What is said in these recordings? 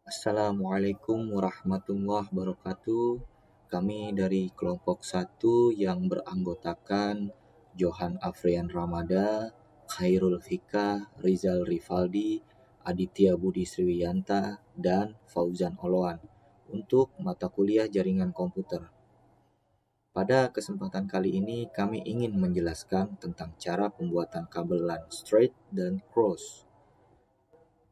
Assalamualaikum warahmatullahi wabarakatuh. Kami dari kelompok 1 yang beranggotakan Johan Afrian Ramada, Khairul Fikah, Rizal Rivaldi, Aditya Budi Sriwiyanta, dan Fauzan Oloan untuk mata kuliah jaringan komputer. Pada kesempatan kali ini kami ingin menjelaskan tentang cara pembuatan kabel LAN straight dan cross.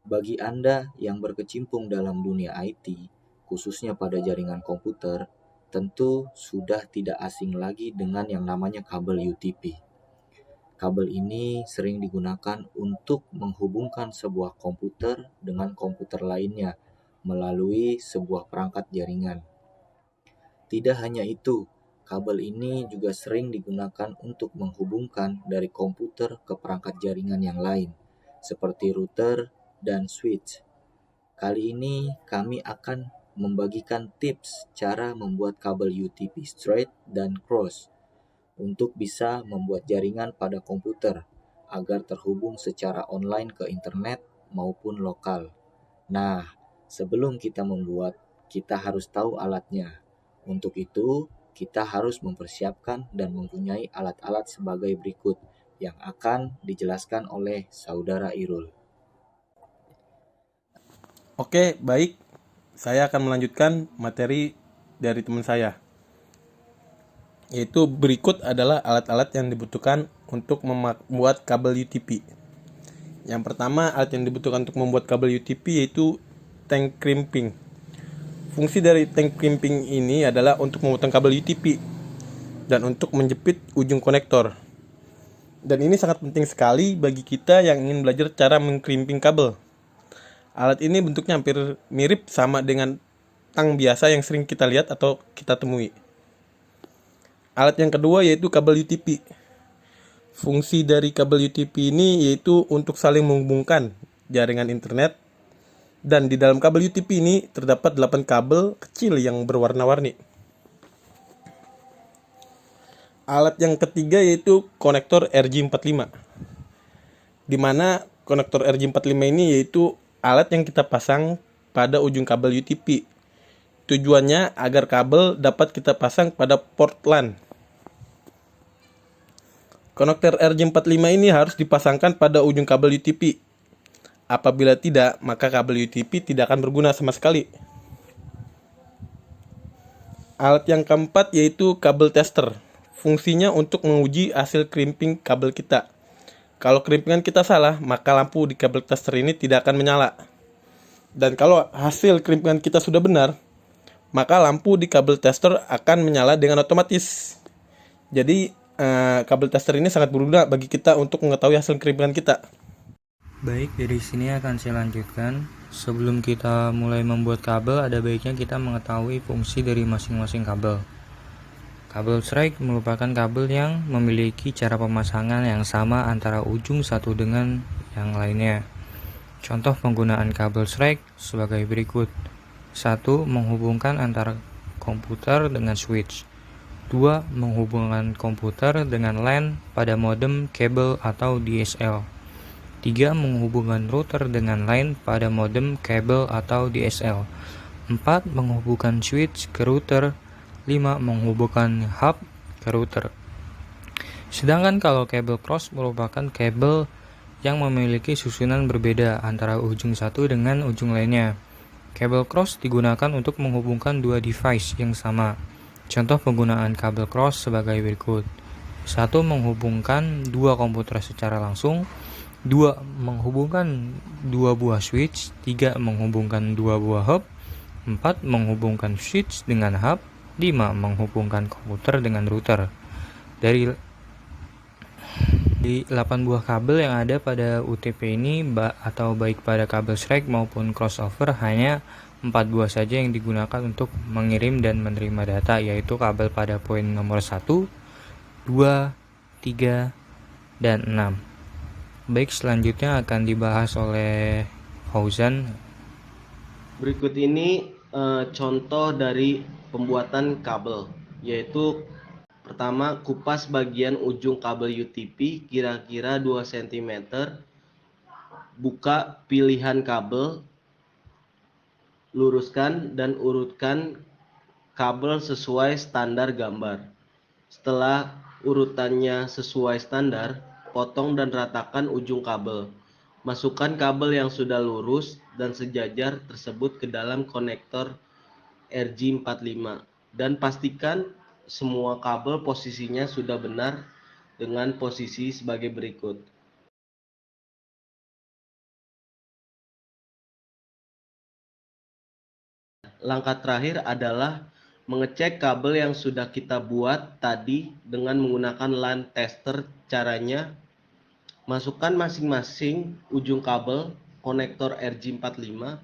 Bagi Anda yang berkecimpung dalam dunia IT, khususnya pada jaringan komputer, tentu sudah tidak asing lagi dengan yang namanya kabel UTP. Kabel ini sering digunakan untuk menghubungkan sebuah komputer dengan komputer lainnya melalui sebuah perangkat jaringan. Tidak hanya itu, kabel ini juga sering digunakan untuk menghubungkan dari komputer ke perangkat jaringan yang lain, seperti router dan switch. Kali ini kami akan membagikan tips cara membuat kabel UTP straight dan cross untuk bisa membuat jaringan pada komputer agar terhubung secara online ke internet maupun lokal. Nah, sebelum kita membuat, kita harus tahu alatnya. Untuk itu, kita harus mempersiapkan dan mempunyai alat-alat sebagai berikut yang akan dijelaskan oleh Saudara Irul. Oke, baik. Saya akan melanjutkan materi dari teman saya. Yaitu berikut adalah alat-alat yang dibutuhkan untuk membuat kabel UTP. Yang pertama, alat yang dibutuhkan untuk membuat kabel UTP yaitu tank crimping. Fungsi dari tank crimping ini adalah untuk memotong kabel UTP dan untuk menjepit ujung konektor. Dan ini sangat penting sekali bagi kita yang ingin belajar cara mengkrimping kabel. Alat ini bentuknya hampir mirip sama dengan tang biasa yang sering kita lihat atau kita temui. Alat yang kedua yaitu kabel UTP. Fungsi dari kabel UTP ini yaitu untuk saling menghubungkan jaringan internet, dan di dalam kabel UTP ini terdapat 8 kabel kecil yang berwarna-warni. Alat yang ketiga yaitu konektor RJ45, di mana konektor RJ45 ini yaitu alat yang kita pasang pada ujung kabel UTP. Tujuannya agar kabel dapat kita pasang pada port LAN. Konektor RJ45 ini harus dipasangkan pada ujung kabel UTP. Apabila tidak, maka kabel UTP tidak akan berguna sama sekali. Alat yang keempat yaitu kabel tester. Fungsinya untuk menguji hasil crimping kabel kita. Kalau crimpingan kita salah, maka lampu di kabel tester ini tidak akan menyala. Dan kalau hasil crimpingan kita sudah benar, maka lampu di kabel tester akan menyala dengan otomatis. Jadi, kabel tester ini sangat berguna bagi kita untuk mengetahui hasil crimpingan kita. Baik, dari sini akan saya lanjutkan. Sebelum kita mulai membuat kabel, ada baiknya kita mengetahui fungsi dari masing-masing kabel. Kabel straight merupakan kabel yang memiliki cara pemasangan yang sama antara ujung satu dengan yang lainnya. Contoh penggunaan kabel straight sebagai berikut. 1. Menghubungkan antara komputer dengan switch. 2. Menghubungkan komputer dengan LAN pada modem kabel atau DSL. 3. Menghubungkan router dengan LAN pada modem kabel atau DSL. 4. Menghubungkan switch ke router. 5. Menghubungkan hub ke router. Sedangkan kalau kabel cross merupakan kabel yang memiliki susunan berbeda antara ujung satu dengan ujung lainnya. Kabel cross digunakan untuk menghubungkan dua device yang sama. Contoh penggunaan kabel cross sebagai berikut. 1. Menghubungkan dua komputer secara langsung. 2. Menghubungkan dua buah switch. 3. Menghubungkan dua buah hub. 4. Menghubungkan switch dengan hub. 5. Menghubungkan komputer dengan router. Dari 8 buah kabel yang ada pada UTP ini atau baik pada kabel straight maupun crossover, hanya 4 buah saja yang digunakan untuk mengirim dan menerima data, yaitu kabel pada poin nomor 1, 2, 3, dan 6. Baik, selanjutnya akan dibahas oleh Fauzan. Berikut ini contoh dari pembuatan kabel, yaitu pertama, kupas bagian ujung kabel UTP kira-kira 2 cm. Buka pilihan kabel. luruskan dan urutkan kabel sesuai standar gambar. Setelah urutannya sesuai standar, potong dan ratakan ujung kabel. Masukkan kabel yang sudah lurus dan sejajar tersebut ke dalam konektor RJ45 dan pastikan semua kabel posisinya sudah benar dengan posisi sebagai berikut. Langkah terakhir adalah mengecek kabel yang sudah kita buat tadi dengan menggunakan LAN tester. Caranya, masukkan masing-masing ujung kabel konektor RJ45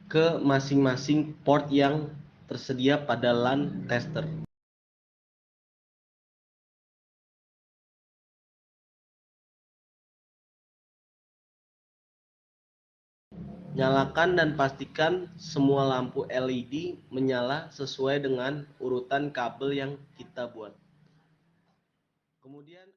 ke masing-masing port yang tersedia pada LAN tester. Nyalakan dan pastikan semua lampu LED menyala sesuai dengan urutan kabel yang kita buat. Kemudian